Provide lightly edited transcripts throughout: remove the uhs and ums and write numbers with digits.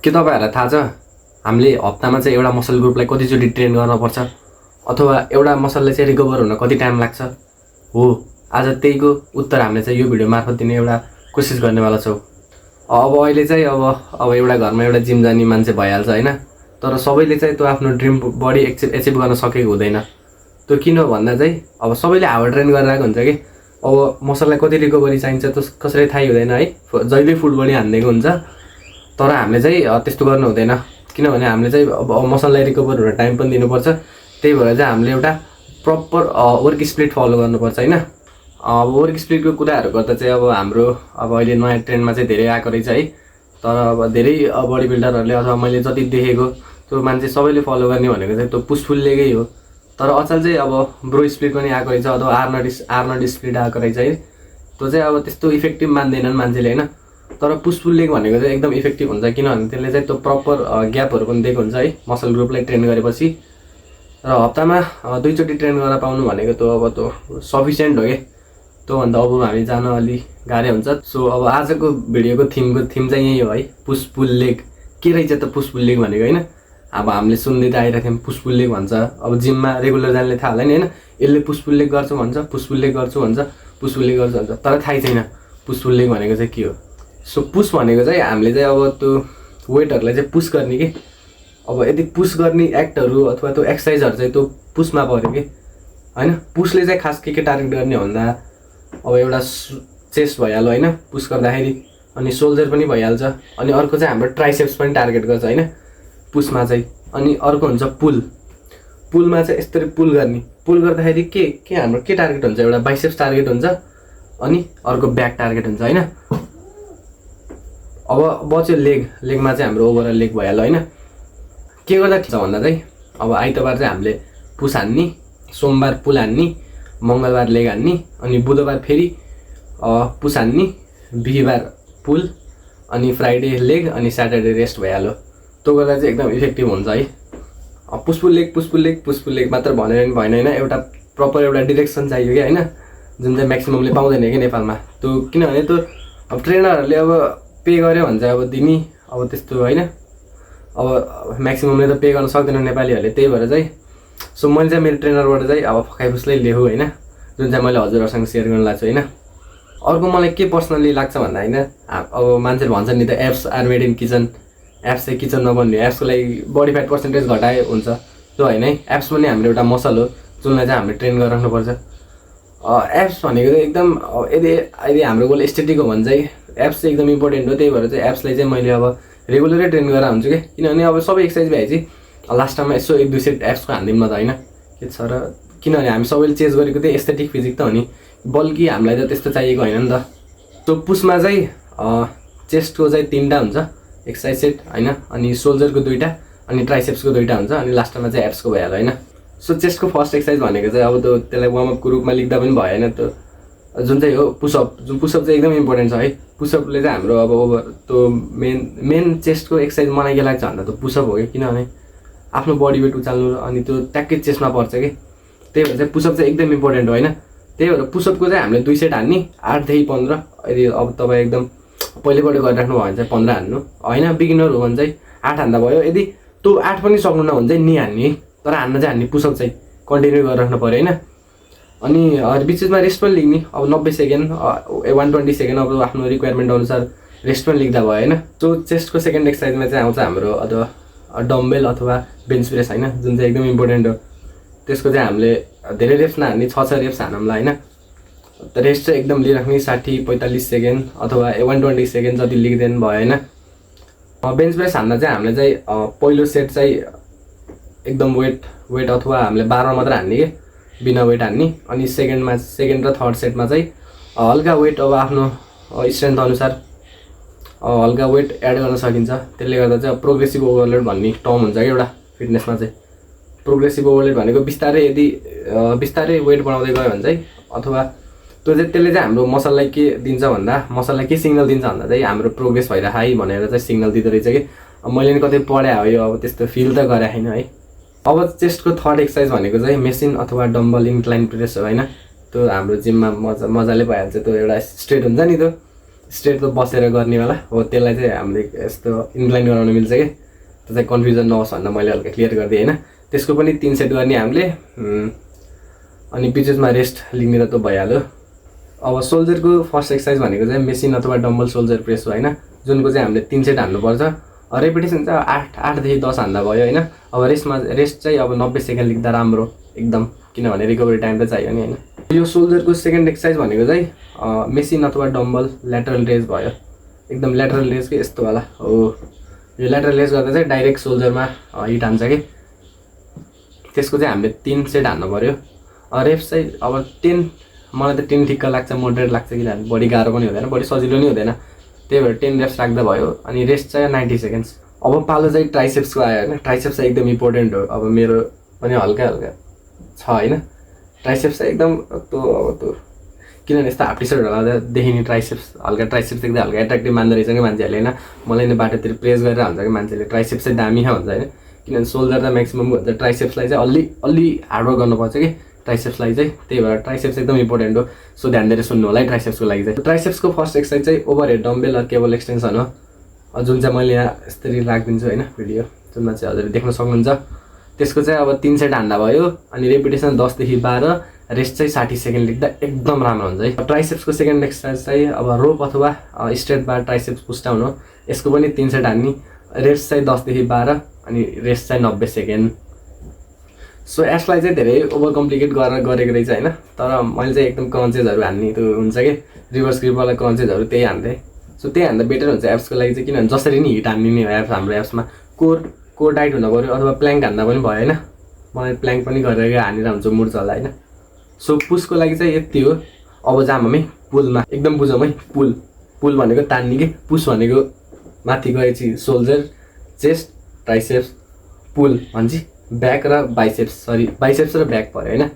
के तपाईहरुलाई थाहा छ हामीले हप्तामा चाहिँ एउटा मसल ग्रुपलाई कतिचोटी ट्रेन गर्न पर्छ अथवा एउटा मसलले चाहिँ रिकभर हुन कति टाइम लाग्छ? हो, आज त्यहीको उत्तर हामीले चाहिँ यो भिडियो मार्फत दिने एउटा कोसिस गर्नेवाला छौं। अब अहिले चाहिँ अब एउटा घरमा एउटा जिम जाने मान्छे भइहाल्छ हैन, तर सबैले चाहिँ त्यो आफ्नो ड्रिम बडी एचिभ गर्न सकेको हुँदैन। त्यो किन भन्दा चाहिँ अब सबैले हार्ड ट्रेन गरिरहेको हुन्छ कि अब मसललाई कति रिकभरी चाहिन्छ त्यो कसैलाई थाहै हुँदैन है। जहिले फुल बडी हान्दिएको हुन्छ, तर हामीले चाहिँ त्यस्तो गर्नु हुँदैन, किनभने हामीले चाहिँ अब मसललाई रिकभर हुन टाइम पनि दिनुपर्छ। त्यही भएर चाहिँ हामीले एउटा प्रपर वर्क स्प्लिट फलो गर्नुपर्छ हैन। अब वर्क स्प्लिटको कुराहरु गर्दा चाहिँ अब हाम्रो अब अहिले नयाँ ट्रेन्डमा चाहिँ धेरै आएको रहेछ है। तर अब धेरै बडी बिल्डरहरुले अथवा मैले जति देखेको त्यो मान्छे सबैले फलो गर्ने भनेको चाहिँ त्यो पुश पुल लेगै हो। तर अचल चाहिँ अब ब्रो स्प्लिट पनि आएको रहेछ अथवा आर्नल्ड स्प्लिट आएको रहेछ है। त्यो चाहिँ अब त्यस्तो इफेक्टिभ मान्दैनन् मान्छेले हैन, तर पुश पुल लेग भनेको चाहिँ एकदम इफेक्टिभ हुन्छ, किनभने त्यसले चाहिँ त्यो प्रपर ग्यापहरु पनि दिएको हुन्छ है मसल ग्रुपलाई ट्रेन गरेपछि। र हप्तामा 2 चोटी ट्रेन गर्न पाउनु भनेको त्यो अब त्यो सफिसिएन्ट हो के। त्यो भन्दा अब हामी जान अलि गाह्रो हुन्छ। सो अब आजको भिडियोको थीम चाहिँ यही हो है, पुश पुल लेग। के रहेछ त पुश पुल लेग भनेको हैन? अब हामीले सुन्दै त आइरहेको थियौं पुश पुल लेग भन्छ। अब जिममा रेगुलर जानेले थाहा होला नि हैन, यसले पुश पुल लेग गर्छु भन्छ, पुश पुल लेग गर्छु भन्छ, पुश पुल लेग गर्छु भन्छ, तर थाहै छैन पुश पुल लेग भनेको चाहिँ के हो। सो पुश भनेको चाहिँ हामीले चाहिँ अब त्यो वेटहरुलाई चाहिँ पुश गर्ने के। अब यदि पुश गर्ने एक्टहरु अथवा त्यो एक्सरसाइजहरु चाहिँ त्यो पुशमा पर्यो के हैन। पुशले चाहिँ खास के टार्गेट गर्ने भन्दा अब एउटा चेस्ट भइहाल्यो हैन पुश गर्दाखेरि, अनि शोल्डर पनि भइहाल्छ, अनि अर्को चाहिँ हाम्रो ट्राइसेप्स पनि टार्गेट गर्छ हैन पुशमा चाहिँ। अनि अर्को हुन्छ पुल। पुलमा चाहिँ यसरी पुल गर्ने। पुल गर्दाखेरि के हाम्रो के टार्गेट हुन्छ? एउटा बाइसेप्स टार्गेट हुन्छ अनि अर्को ब्याक टार्गेट हुन्छ हैन। अब बच्यो लेगमा चाहिँ हाम्रो ओभरअल लेग भइहाल्यो हैन। के गर्दा ठिक छ भन्दा चाहिँ अब आइतबार चाहिँ हामीले पुश हान्ने, सोमबार पुल हान्ने, मंगलबार लेग हान्ने, अनि बुधबार फेरि पुश हान्ने, बिहीबार पुल, अनि फ्राइडे लेग, अनि स्याटरडे रेस्ट भइहाल्यो। त्यो गर्दा चाहिँ एकदम इफेक्टिभ हुन्छ है। पुश पुल लेग मात्र भनेर नि भएन हैन, एउटा प्रपर एउटा डाइरेक्सन चाहियो के हैन, जुन चाहिँ म्याक्सिममले पाउँदैन के नेपालमा। त्यो किनभने त्यो अब ट्रेनरहरुले अब पे गर्यो भन्छ अब दिनी, अब त्यस्तो हैन। अब म्याक्सिममले त पे गर्न सक्दैन नेपालीहरुले, त्यही भएर चाहिँ सो मैले चाहिँ मेरो ट्रेनरबाट चाहिँ अब फकाइफुसलाई ल्याऊ हैन, जुन चाहिँ मैले हजुरहरुसँग शेयर गर्न लाग्छु हैन। अर्को मलाई के पर्सनली लाग्छ भन्दा हैन, अब मान्छेले भन्छ नि त abs are made in kitchen, abs चाहिँ किचनमा बन्ने, एब्सको लागि बडी फ्याट पर्सेन्टेज घटाए हुन्छ, त्यो हैन है। एब्स पनि हाम्रो एउटा मसल हो जुनलाई चाहिँ हामीले ट्रेन गरिराख्नुपर्छ। एब्स भनेको चाहिँ एकदम यदि हाम्रो गोल एस्थेटिक हो भने चाहिँ एब्स चाहिँ एकदम इम्पोर्टेन्ट हो। त्यही भएर चाहिँ एब्सलाई चाहिँ मैले अब रेगुलरै ट्रेन गरेर हुन्छु के, किनभने अब सबै एक्सरसाइज भएपछि लास्ट टाइममा यसो 1-2 सेट एब्सको हान्दिउँ न त हैन, के छ र। किनभने हामी सबैले चेज गरेको चाहिँ एस्थेटिक फिजिक त हो नि, बल्कि हामीलाई त त्यस्तो चाहिएको हैन नि त। सो पुशमा चाहिँ चेस्टको चाहिँ 3टा हुन्छ एक्सरसाइज सेट हैन, अनि शोल्डरको 2टा, अनि ट्राइसेप्सको 2टा हुन्छ, अनि लास्टमा चाहिँ एब्सको भइहाल्यो हैन। सो चेस्टको फर्स्ट एक्सरसाइज भनेको चाहिँ अब त्यो त्यसलाई वार्म अपको रूपमा लेख्दा पनि भएन, त्यो जुन चाहिँ हो पुसअप। जुन पुसअप चाहिँ एकदम इम्पोर्टेन्ट छ है। पुसअपले चाहिँ हाम्रो अब ओभर त्यो मेन चेस्टको एक्सरसाइज मलाई के लाग्छ भन्दा त्यो पुसअप हो कि, किनभने आफ्नो बडी वेट उचाल्नु अनि त्यो ट्याक्कै चेस्टमा पर्छ कि। त्यही भएर चाहिँ पुसअप चाहिँ एकदम इम्पोर्टेन्ट हो हैन। त्यही भएर पुसअपको चाहिँ हामीले 2 सेट हान्ने, 8 देखि 15। यदि अब तपाईँ एकदम पहिलेबाट गरिराख्नु भयो भने चाहिँ 15 हान्नु हैन, बिगिनर हो भने चाहिँ 8 हान्दा भयो। यदि त्यो 8 पनि सक्नु न भने चाहिँ नि हान्ने, तर हान्न चाहिँ हान्ने, पुसअप चाहिँ कन्टिन्यू गरिराख्नु पर्यो हैन। अनि बिचमा रेस्ट पनि लिने, अब 90 सेकेन्ड 120 सेकेन्ड अब आफ्नो रिक्वायरमेन्ट अनुसार रेस्ट पनि लिँदा भयो हैन। सो चेस्टको सेकेन्ड एक्सरसाइजमा चाहिँ आउँछ हाम्रो अथवा डम्बेल अथवा बेन्च प्रेस हैन, जुन चाहिँ एकदम इम्पोर्टेन्ट हो। त्यसको चाहिँ हामीले धेरै रेप्स नहान्ने, 6 रेप्स हानौँला हैन। रेस्ट चाहिँ एकदम लिइराख्ने 60-45 सेकेन्ड अथवा 120 सेकेन्ड जति लिइदिनु भयो हैन। बेन्च प्रेस हान्दा चाहिँ हामीले चाहिँ पहिलो सेट चाहिँ एकदम वेट अथवा हामीले 12 मात्र हान्ने के, बिना वेट हान्ने। अनि सेकेन्ड र थर्ड सेटमा चाहिँ हल्का वेट अब आफ्नो स्ट्रेन्थ अनुसार हल्का वेट एड गर्न सकिन्छ। त्यसले गर्दा चाहिँ प्रोग्रेसिभ ओभरलोड भन्ने टर्म हुन्छ कि एउटा फिटनेसमा चाहिँ। प्रोग्रेसिभ ओभरलोड भनेको बिस्तारै वेट बढाउँदै गयो भने चाहिँ, अथवा त्यो चाहिँ त्यसले चाहिँ हाम्रो मसललाई के दिन्छ भन्दा, मसललाई के सिग्नल दिन्छ भन्दा चाहिँ हाम्रो प्रोग्रेस भइरहेको है भनेर चाहिँ सिग्नल दिँदो रहेछ कि। मैले नि कतै पढे हो यो, अब त्यस्तो फिल त गरे हैन है। अब चेस्टको थर्ड एक्सरसाइज भनेको चाहिँ मेसिन अथवा डम्बल इन्क्लाइन प्रेस हो हैन। त्यो हाम्रो जिममा मजाले भइहाल्छ, त्यो एउटा स्ट्रेट हुन्छ नि, त्यो स्ट्रेट त बसेर गर्नेवाला हो, त्यसलाई चाहिँ हामीले यस्तो इन्क्लाइन गराउन मिल्छ कि त्यो चाहिँ कन्फ्युजन नहोस् भनेर मैले हल्का क्लियर गरिदिएँ होइन। त्यसको पनि 3 सेट गर्ने हामीले। अनि बिचमा रेस्ट लिने त भइहाल्यो। अब सोल्जरको फर्स्ट एक्सर्साइज भनेको चाहिँ मेसिन अथवा डम्बल सोल्जर प्रेस हो होइन, जुनको चाहिँ हामीले 3 सेट हान्नुपर्छ। रेपिटेसन चाहिँ 8देखि 10 हान्दा भयो होइन। अब रेस्ट चाहिँ अब 90 सेकेन्ड लेख्दा राम्रो एकदम, किनभने रिकभरी टाइम त चाहियो नि होइन। यो सोल्जरको सेकेन्ड एक्सर्साइज भनेको चाहिँ मेसिन अथवा डम्बल ल्याटरल रेज भयो, एकदम ल्याटरल रेज कि यस्तो वाला हो। यो ल्याटरल रेज गर्दा चाहिँ डाइरेक्ट सोल्जरमा हिट हान्छ कि, त्यसको चाहिँ हामीले 3 सेट हान्नु पऱ्यो। रेप्स चाहिँ अब 10, मलाई त 10 ठिक्क लाग्छ, मोडरेट लाग्छ, किनभने बढी गाह्रो पनि हुँदैन, बढी सजिलो नि हुँदैन, त्यही भएर 10 रेप्स राख्दा भयो। अनि रेस्ट चाहिँ 90 सेकेन्ड्स। अब पालो चाहिँ ट्राइसेप्सको आयो होइन। ट्राइसेप्स चाहिँ एकदम इम्पोर्टेन्ट हो, अब मेरो पनि हल्का छ होइन। ट्राइसेप्स चाहिँ एकदम त्यो किनभने यस्तो हाफ टी सर्ट लगाउँदा देखिने ट्राइसेप्स ट्राइसेप्स देख्दा हल्का एट्र्याक्टिभ मान्दो रहेछ कि मान्छेहरूले होइन। मलाई नै बाटोतिर प्रेस गरेर हुन्छ कि मान्छेले ट्राइसेप्स चाहिँ दामी हुन्छ होइन, किनभने सोल्जर त म्याक्सिमम हुन्छ। ट्राइसेप्सलाई चाहिँ अलि हार्डवर्क गर्नुपर्छ कि ट्राइसेप्सलाई चाहिँ, त्यही भएर ट्राइसेप्स एकदम इम्पोर्टेन्ट हो। सो ध्यान दिएर सुन्नु होला है ट्राइसेप्सको लागि चाहिँ। ट्राइसेप्सको फर्स्ट एक्सर्साइज चाहिँ ओभर हेड डम्बेल र केबल एक्सटेन्सन हो, जुन चाहिँ मैले यहाँ यसरी राखिदिन्छु होइन भिडियो, जुनमा चाहिँ हजुरले देख्न सक्नुहुन्छ। त्यसको चाहिँ अब 3 सेट हान्दा भयो। अनि रेपिटेसन 10देखि 12, रेस्ट चाहिँ 60 सेकेन्ड लेख्दा एकदम राम्रो हुन्छ है। ट्राइसेप्सको सेकेन्ड एक्सर्साइज चाहिँ अब रोप अथवा स्ट्रेट बार ट्राइसेप्स पुश डाउन हो। यसको पनि 3 सेट हान्ने, रेस्ट चाहिँ 10देखि 12 अनि रेस्ट चाहिँ 90 सेकेन्ड। सो यसलाई चाहिँ धेरै ओभर कम्प्लिकेट गरेर गरेको रहेछ होइन, तर मैले चाहिँ एकदम क्रन्चेसहरू हान्ने त्यो हुन्छ कि रिभर्स ग्रिपवाला क्रन्चेसहरू त्यही हान्थेँ। सो त्यही हान्दा बेटर हुन्छ एप्सको लागि चाहिँ, किनभने जसरी नि हिट हान्ने नै हो एप्स, हाम्रो एप्समा कोर टाइट हुनु पऱ्यो, अथवा प्ल्याङ्क हान्दा पनि भयो होइन। मलाई प्ल्याङ्क पनि गरेर हानेर हुन्छ मुर्छ होला होइन। सो पुसको लागि चाहिँ यति हो। अब जाम हामी पुलमा, एकदम बुझौँ है। पुल भनेको तान्ने कि, पुस भनेको माथि गएपछि सोल्जर, चेस्ट, ट्राइसेप्स, पुल भन्छ ब्याक र बाइसेप्स, बाइसेप्स र ब्याक पऱ्यो होइन।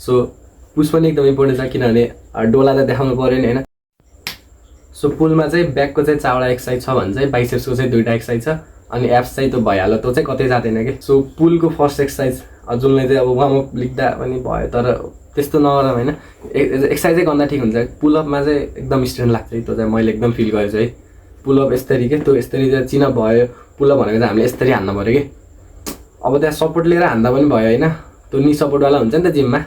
सो पुस पनि एकदम इम्पोर्टेन्ट छ, किनभने डोला त देखाउनु पऱ्यो नि होइन। सो पुलमा चाहिँ ब्याकको चाहिँ 4वटा एक्सर्साइज छ भने चाहिँ बाइसेप्सको चाहिँ 2टा एक्सर्साइज छ, अनि एप्स चाहिँ त्यो भइहाल्यो, त्यो चाहिँ कतै जाँदैन कि। सो पुलको फर्स्ट एक्सर्साइज जुनले चाहिँ अब वार्मअप लेख्दा पनि भयो, तर त्यस्तो नगरौँ होइन। एक्सर्साइजै गर्दा ठिक हुन्छ। पुलअपमा चाहिँ एकदम स्ट्रेन्थ लाग्छ, त्यो चाहिँ मैले एकदम फिल गरेको छु है। पुलअप यसरी के, त्यो यसरी चाहिँ चिना भयो। पुलअप भनेको चाहिँ हामीले यसरी हान्नु पऱ्यो कि, अब त्यहाँ सपोर्ट लिएर हान्दा पनि भयो होइन, त्यो नि सपोर्टवाला हुन्छ नि त जिममा,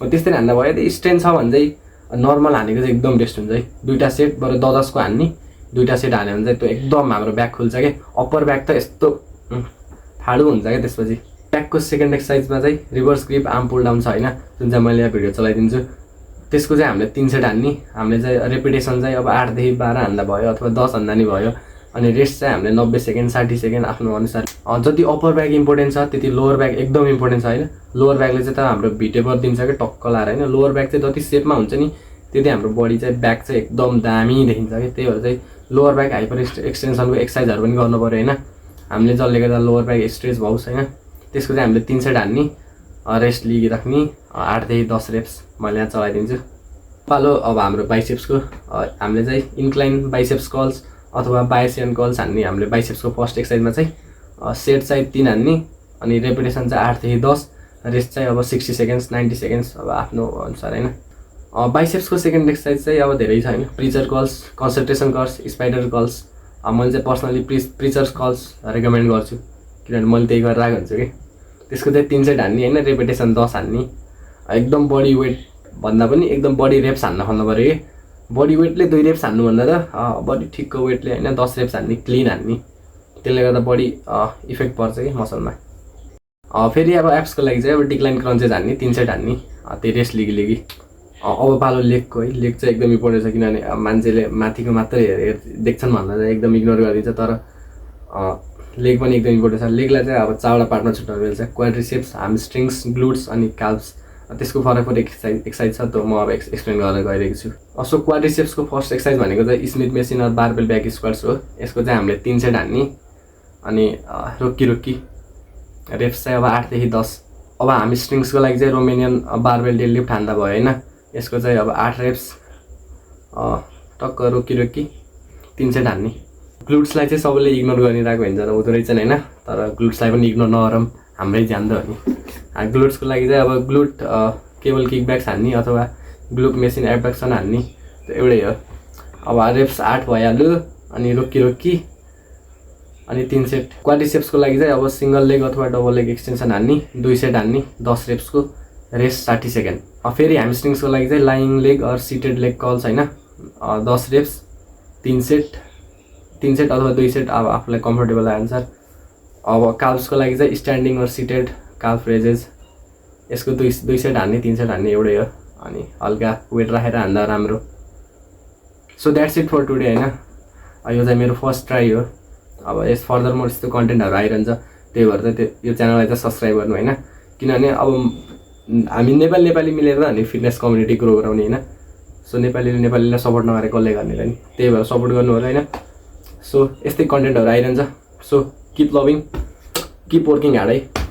त्यसरी हान्दा भयो। त्यो स्ट्रेन्थ छ भने चाहिँ नर्मल हानेको चाहिँ एकदम बेस्ट हुन्छ है। 2टा सेट बरु 10-10को हान्ने, 2टा सेट हान्यो भने चाहिँ त्यो एकदम हाम्रो ब्याक खुल्छ क्या। अप्पर ब्याक त यस्तो फाडु हुन्छ क्या। त्यसपछि ब्याकको सेकेन्ड एक्सर्साइजमा चाहिँ reverse grip arm pull down छ होइन, जुन चाहिँ मैले यहाँ भिडियो चलाइदिन्छु। त्यसको चाहिँ हामीले 3 सेट हान्ने, हामीले चाहिँ रेपिटेसन चाहिँ अब 8देखि 12 हान्दा भयो, अथवा 10 हान्दा नि भयो। अनि रेस्ट चाहिँ हामीले 90 सेकेन्ड 60 सेकेन्ड आफ्नो अनुसार। जति अप्पर ब्याक इम्पोर्टेन्ट छ त्यति लोवर ब्याक एकदम इम्पोर्टेन्ट छ होइन। लोवर ब्याकले चाहिँ त हाम्रो भिटेपर दिन्छ कि टक्क लाएर होइन। लोवर ब्याक चाहिँ जति सेपमा हुन्छ नि त्यति हाम्रो बडी चाहिँ ब्याक चाहिँ एकदम दामी देखिन्छ कि, त्यही भएर चाहिँ लोवर ब्याक हाइपर एक्सटेन्सनको एक्सर्साइजहरू पनि गर्नु पऱ्यो होइन, हामीले जसले गर्दा लोवर ब्याक स्ट्रेच भओस् होइन। त्यसको चाहिँ हामीले 3 सेट हान्ने, रेस्ट लिइराख्ने, 8देखि 10 रेप्स मैले यहाँ चलाइदिन्छु। पालो अब हाम्रो बाइसेप्सको हामीले चाहिँ इन्क्लाइन बाइसेप्स कर्ल्स अथवा बाइसेन कर्ल्स हान्ने। हामीले बाइसेप्सको फर्स्ट एक्सर्साइजमा चाहिँ सेट चाहिँ 3 हान्ने, अनि रेपिटेसन चाहिँ 8देखि 10, रेस्ट चाहिँ अब 60 सेकेन्ड्स 90 सेकेन्ड्स अब आफ्नो अनुसार होइन। बाइसेप्सको सेकेन्ड एक्सर्साइज चाहिँ अब धेरै छ होइन। Preacher curls, concentration curls, spider curls. मैले चाहिँ पर्सनली प्रिचर्स कर्ल्स रेकमेन्ड गर्छु, किनभने मैले त्यही गरेर आएको हुन्छु कि। त्यसको चाहिँ 3 सेट हान्ने होइन, रेपिटेसन 10 हान्ने। एकदम बडी वेट भन्दा पनि एकदम बडी रेप्स हान्न खोज्नु पऱ्यो कि। बडी वेटले 2 रेप्स हान्नुभन्दा त बडी ठिकको वेटले होइन 10 रेप्स हान्ने, क्लिन हान्ने, त्यसले गर्दा बडी इफेक्ट पर्छ कि मसलमा। फेरि अब एप्सको लागि चाहिँ अब डिक्लाइन क्रन्चेस हान्ने, 3 सेट हान्ने, त्यही रेस्ट लिगी। अब पालो लेगको है। लेग चाहिँ एकदम इम्पोर्टेन्ट छ, किनभने मान्छेले माथिको मात्रै देख्छन् भन्दा चाहिँ एकदम इग्नोर गरिदिन्छ, तर लेग पनि एकदम इम्पोर्टेन्ट छ। लेगलाई चाहिँ अब 4वटा पार्टमा छुट्याउनु मिल्छ, क्वाड्रिसेप्स, हामस्ट्रिङ्स, ग्लुट्स अनि क्याल्प्स। त्यसको फरक एक्सर्साइज छ, त्यो म अब एक्सप्लेन गरेर गइरहेको छु। सो क्वाड्रिसेप्सको फर्स्ट एक्सर्साइज भनेको चाहिँ स्मिथ मेसिन र बारबेल ब्याक स्क्वाट्स हो। यसको चाहिँ हामीले 3 सेट हान्ने, अनि रोकी रेप्स चाहिँ अब 8देखि 10। अब हामी स्ट्रिङ्सको लागि चाहिँ रोमेनियन बारबेल डेड लिफ्ट हान्दा भयो होइन। यसको चाहिँ अब 8 रेप्स टक्क रोकी 3 सेट हान्ने। ग्लुट्सलाई चाहिँ सबैले इग्नोर गरिरहेको हुन्छ हुँदो रहेछन् होइन, तर ग्लुट्सलाई पनि इग्नोर नगरौँ, हाम्रै ध्यान त हो नि। ग्लुट्सको लागि चाहिँ अब ग्लुट केबल किक ब्याक्स हान्ने, अथवा ग्लुट मेसिन एबडक्सन हान्ने, त्यो एउटै हो। अब रेप्स 8 भइहाल्यो अनि रोकी अनि 3 सेट क्वाड्रिसेप्सको लागि चाहिँ अब सिंगल लेग अथवा डबल लेग एक्सटेन्सन हान्ने 2 सेट हान्ने 10 रेप्सको रेस्ट 60 सेकेन्ड फेरि ह्यामस्ट्रिङ्सको लागि चाहिँ lying leg or seated leg curls हैन 10 रेप्स 3 सेट अथवा 2 सेट अब आफूलाई कम्फर्टेबल अनुसार अब काल्फ्सको लागि चाहिँ standing or seated calf raises यसको 2 सेट हान्ने 3 सेट हान्ने एउटै हो अनि हल्का वेट राखेर हान्दा राम्रो so that's it for today हैन यो चाहिँ मेरो फर्स्ट ट्राई हो अब यस फर्दर मोर यस्तो कन्टेन्टहरू आइरहन्छ त्यही भएर चाहिँ यो च्यानललाई चाहिँ सब्सक्राइब गर्नु हैन किनभने अब हामी नेपाली मिलेर अनि फिटनेस कम्युनिटी ग्रो गराउने हैन सो नेपालीलाई सपोर्ट नगरे कसले गर्ने र नि त्यही भएर सपोर्ट गर्नु होला हैन सो यस्तै कन्टेन्टहरू आइरहन्छ so keep loving keep working hard है